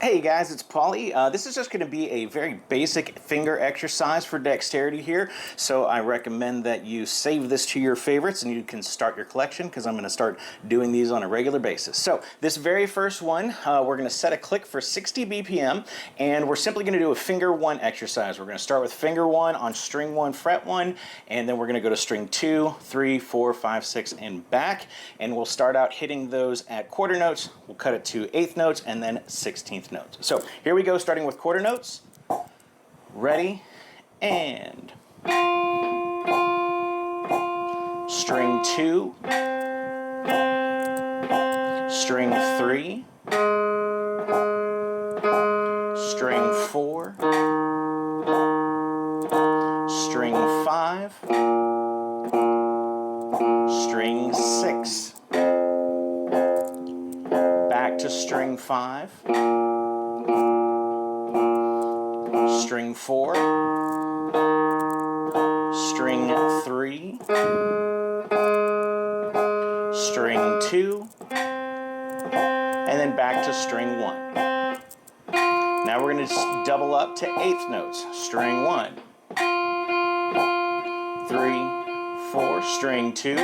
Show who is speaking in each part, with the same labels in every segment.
Speaker 1: Hey guys, it's Paulie. This is just going to be a very basic finger exercise for dexterity here, so I recommend that you save this to your favorites and you can start your collection because I'm going to start doing these on a regular basis. So this very first one, we're going to set a click for 60 BPM and we're simply going to do a finger 1 exercise. We're going to start with finger 1 on string 1, fret 1, and then we're going to go to string 2, 3, 4, 5, 6, and back, and we'll start out hitting those at quarter notes. We'll cut it to 1/8 notes and then 16th notes. So here we go, starting with quarter notes. Ready, and string 2, string 3, string 4, string 5, string 6, back to string 5, string 4, string 3, string 2, and then back to string 1. Now we're going to just double up to 1/8 notes. String 1, 3, 4, string 2,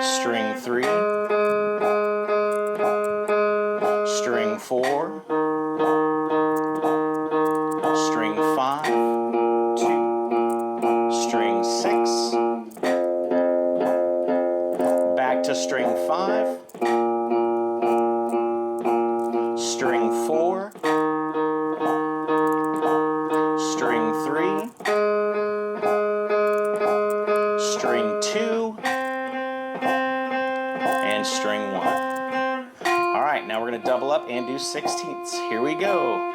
Speaker 1: string 3, string 4, string 5, 2, string 6, back to string 5, string 4, string 3, string 2, and string 1. All right, now we're going to double up and do 16ths. Here we go.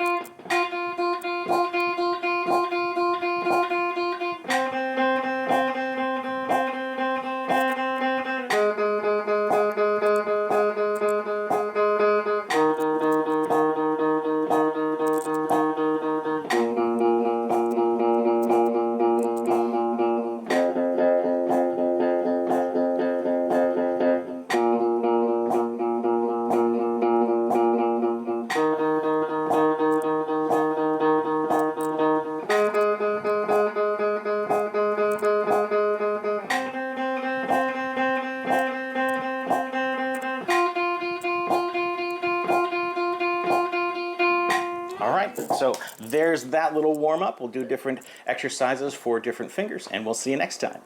Speaker 1: All right, so there's that little warm-up. We'll do different exercises for different fingers, and we'll see you next time.